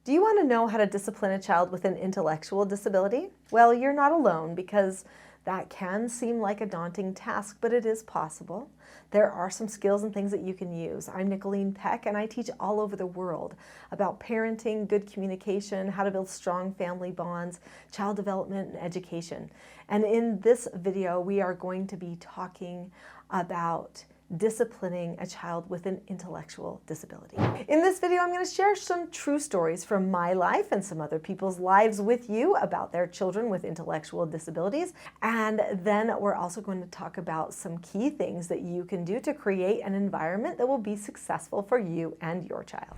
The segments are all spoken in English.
Do you want to know how to discipline a child with an intellectual disability? Well, you're not alone, because that can seem like a daunting task, but it is possible. There are some skills and things that you can use. I'm Nicholeen Peck, and I teach all over the world about parenting, good communication, how to build strong family bonds, child development, and education. And in this video, we are going to be talking about disciplining a child with an intellectual disability. In this video, I'm going to share some true stories from my life and some other people's lives with you about their children with intellectual disabilities. And then we're also going to talk about some key things that you can do to create an environment that will be successful for you and your child.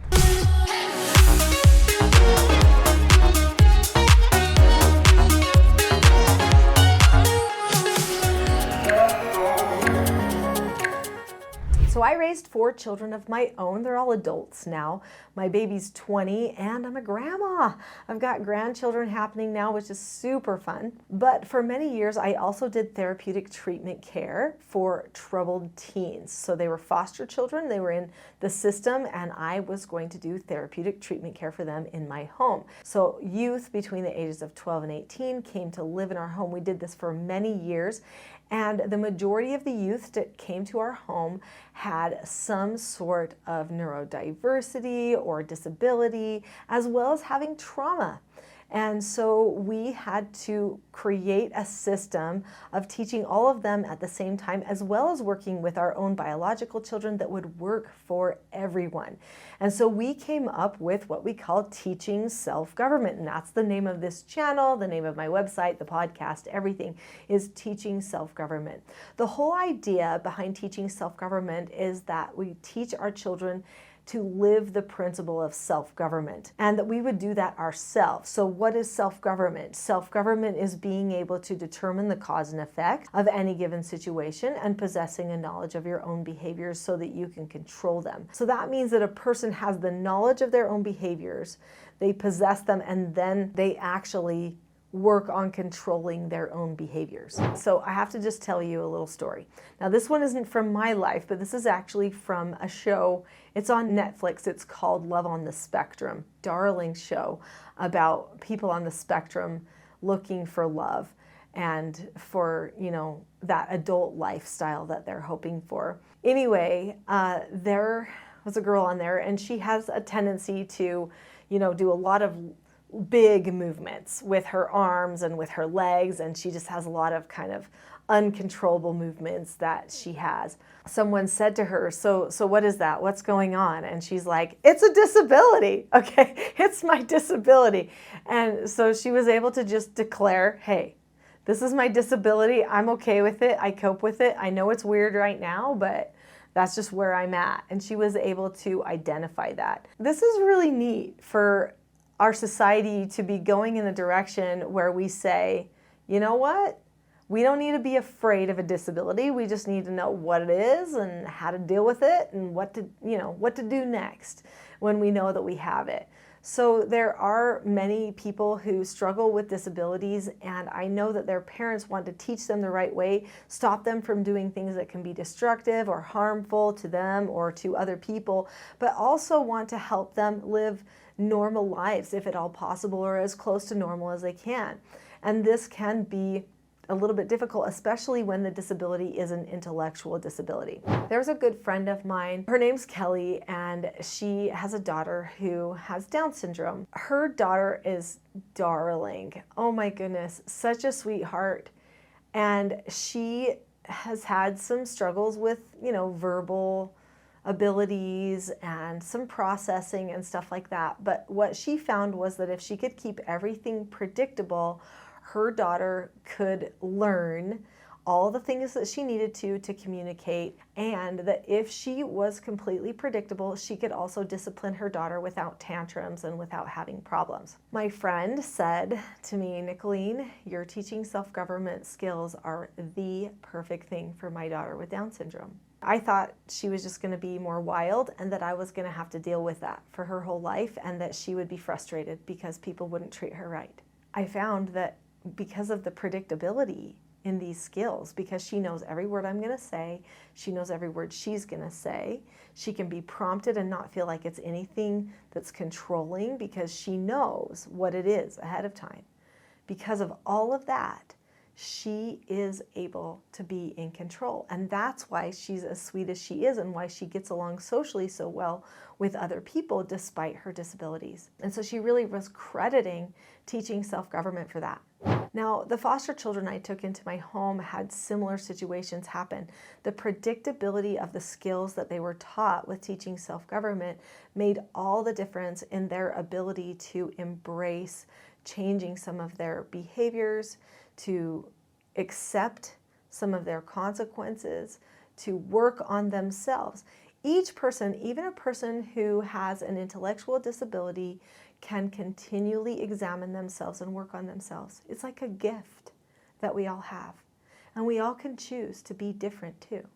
So I raised 4 children of my own. They're all adults now. My baby's 20 and I'm a grandma. I've got grandchildren happening now, which is super fun. But for many years, I also did therapeutic treatment care for troubled teens. So they were foster children, they were in the system, and I was going to do therapeutic treatment care for them in my home. So youth between the ages of 12 and 18 came to live in our home. We did this for many years. And the majority of the youth that came to our home had some sort of neurodiversity or disability, as well as having trauma. And so we had to create a system of teaching all of them at the same time, as well as working with our own biological children that would work for everyone. And so we came up with what we call teaching self-government. And that's the name of this channel, the name of my website, the podcast, everything is teaching self-government. The whole idea behind teaching self-government is that we teach our children to live the principle of self-government, and that we would do that ourselves. So what is self-government? Self-government is being able to determine the cause and effect of any given situation and possessing a knowledge of your own behaviors so that you can control them. So that means that a person has the knowledge of their own behaviors, they possess them, and then they actually work on controlling their own behaviors. So I have to just tell you a little story. Now this one isn't from my life, but this is actually from a show. It's on Netflix. It's called Love on the Spectrum. Darling show about people on the spectrum looking for love and for, you know, that adult lifestyle that they're hoping for. Anyway, there was a girl on there, and she has a tendency to, you know, do a lot of big movements with her arms and with her legs, and she just has a lot of kind of uncontrollable movements that she has. Someone said to her, so what is that? What's going on? And she's like, it's a disability, okay? It's my disability. And so she was able to just declare, hey, this is my disability. I'm okay with it. I cope with it. I know it's weird right now, but that's just where I'm at. And she was able to identify that. This is really neat for our society to be going in the direction where we say, you know what? We don't need to be afraid of a disability. We just need to know what it is and how to deal with it and what to do next when we know that we have it. So there are many people who struggle with disabilities, and I know that their parents want to teach them the right way, stop them from doing things that can be destructive or harmful to them or to other people, but also want to help them live normal lives, if at all possible, or as close to normal as they can. And this can be a little bit difficult, especially when the disability is an intellectual disability. There's a good friend of mine, her name's Kelly, and she has a daughter who has Down syndrome. Her daughter is darling. Oh my goodness, such a sweetheart. And she has had some struggles with, you know, verbal abilities and some processing and stuff like that. But what she found was that if she could keep everything predictable, her daughter could learn all the things that she needed to communicate, and that if she was completely predictable, she could also discipline her daughter without tantrums and without having problems. My friend said to me, Nicholeen, your teaching self-government skills are the perfect thing for my daughter with Down syndrome. I thought she was just going to be more wild and that I was going to have to deal with that for her whole life, and that she would be frustrated because people wouldn't treat her right. I found that because of the predictability in these skills because she knows every word I'm going to say. She knows every word she's going to say. She can be prompted and not feel like it's anything that's controlling because she knows what it is ahead of time. Because of all of that, she is able to be in control. And that's why she's as sweet as she is and why she gets along socially so well with other people despite her disabilities. And so she really was crediting teaching self-government for that. Now, the foster children I took into my home had similar situations happen. The predictability of the skills that they were taught with teaching self-government made all the difference in their ability to embrace changing some of their behaviors, to accept some of their consequences, to work on themselves. Each person, even a person who has an intellectual disability, can continually examine themselves and work on themselves. It's like a gift that we all have. And we all can choose to be different too.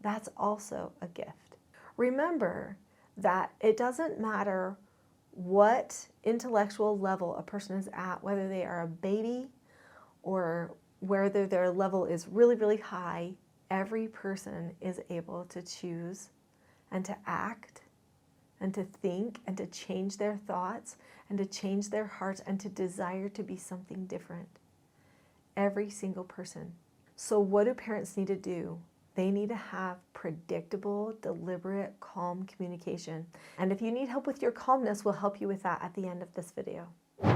That's also a gift. Remember that it doesn't matter what intellectual level a person is at, whether they are a baby or whether their level is really, really high, every person is able to choose and to act and to think and to change their thoughts and to change their hearts and to desire to be something different. Every single person. So what do parents need to do? They need to have predictable, deliberate, calm communication. And if you need help with your calmness, we'll help you with that at the end of this video.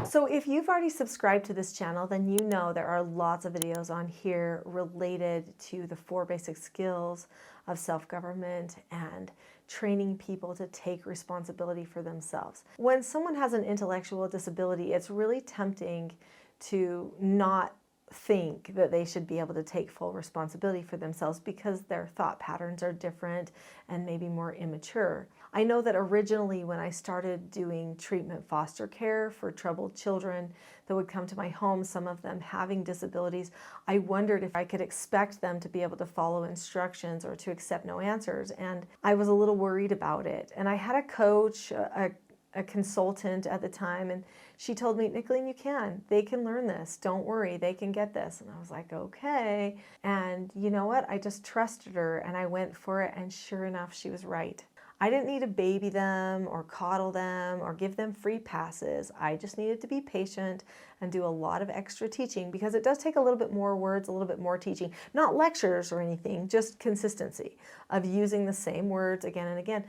So if you've already subscribed to this channel, then you know there are lots of videos on here related to the 4 basic skills of self-government and training people to take responsibility for themselves. When someone has an intellectual disability, it's really tempting to not think that they should be able to take full responsibility for themselves because their thought patterns are different and maybe more immature. I know that originally when I started doing treatment foster care for troubled children that would come to my home, some of them having disabilities, I wondered if I could expect them to be able to follow instructions or to accept no answers. And I was a little worried about it. And I had a coach, a consultant at the time, and she told me, Nicholeen, you can. They can learn this. Don't worry, they can get this. And I was like, okay. And you know what? I just trusted her and I went for it, and sure enough, she was right. I didn't need to baby them or coddle them or give them free passes. I just needed to be patient and do a lot of extra teaching because it does take a little bit more words, a little bit more teaching. Not lectures or anything, just consistency of using the same words again and again.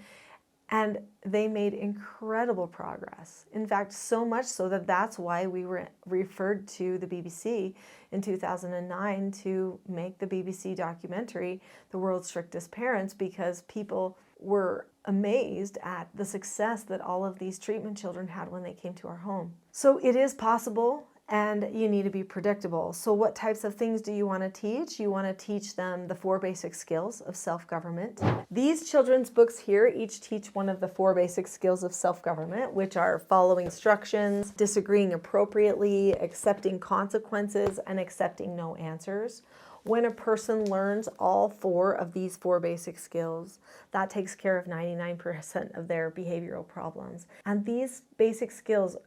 And they made incredible progress. In fact, so much so that that's why we were referred to the BBC in 2009 to make the BBC documentary, The World's Strictest Parents, because people were amazed at the success that all of these treatment children had when they came to our home. So it is possible. And you need to be predictable. So what types of things do you want to teach? You want to teach them the 4 basic skills of self-government. These children's books here each teach one of the 4 basic skills of self-government, which are following instructions, disagreeing appropriately, accepting consequences, and accepting no answers. When a person learns all 4 of these 4 basic skills, that takes care of 99% of their behavioral problems. And these basic skills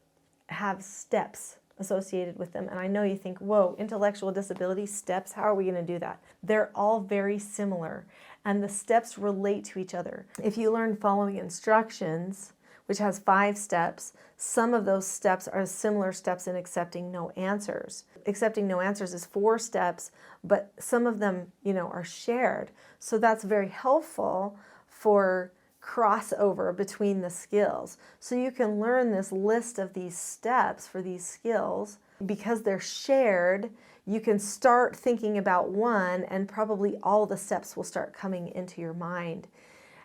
have steps associated with them. And I know you think, whoa, intellectual disability steps, how are we going to do that? They're all very similar, and the steps relate to each other. If you learn following instructions, which has 5 steps, some of those steps are similar steps in accepting no answers. Accepting no answers is 4 steps, but some of them, are shared. So that's very helpful for crossover between the skills. So you can learn this list of these steps for these skills. Because they're shared, you can start thinking about one and probably all the steps will start coming into your mind.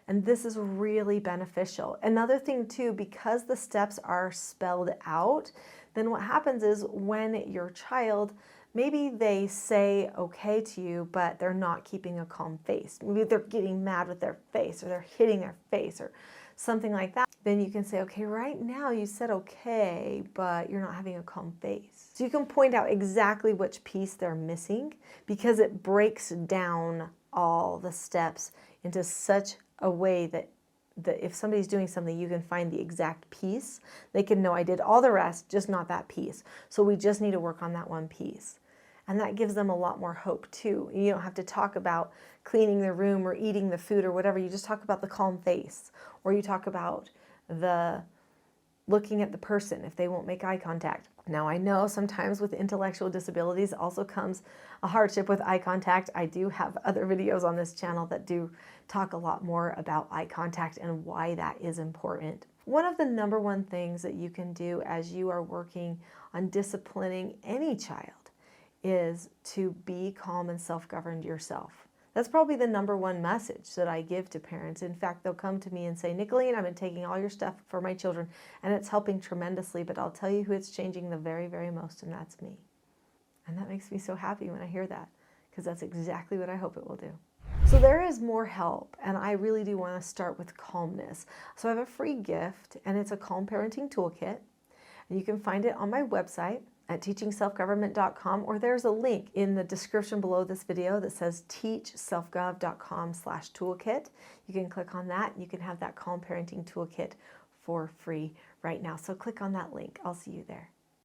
And this is really beneficial. Another thing too, because the steps are spelled out, then what happens is when your child, maybe they say okay to you, but they're not keeping a calm face. Maybe they're getting mad with their face or they're hitting their face or something like that. Then you can say, okay, right now you said okay, but you're not having a calm face. So you can point out exactly which piece they're missing because it breaks down all the steps into such a way that if somebody's doing something, you can find the exact piece. They can know I did all the rest, just not that piece. So we just need to work on that one piece. And that gives them a lot more hope too. You don't have to talk about cleaning the room or eating the food or whatever. You just talk about the calm face, or you talk about the looking at the person if they won't make eye contact. Now I know sometimes with intellectual disabilities also comes a hardship with eye contact. I do have other videos on this channel that do talk a lot more about eye contact and why that is important. One of the number one things that you can do as you are working on disciplining any child is to be calm and self-governed yourself. That's probably the number one message that I give to parents. In fact, they'll come to me and say, Nicholeen, I've been taking all your stuff for my children and it's helping tremendously, but I'll tell you who it's changing the very, very most, and that's me. And that makes me so happy when I hear that, because that's exactly what I hope it will do. So there is more help, and I really do want to start with calmness. So I have a free gift, and it's a Calm Parenting Toolkit, and you can find it on my website at teachingselfgovernment.com, or there's a link in the description below this video that says teachselfgov.com/toolkit. You can click on that. You can have that Calm Parenting Toolkit for free right now. So click on that link. I'll see you there.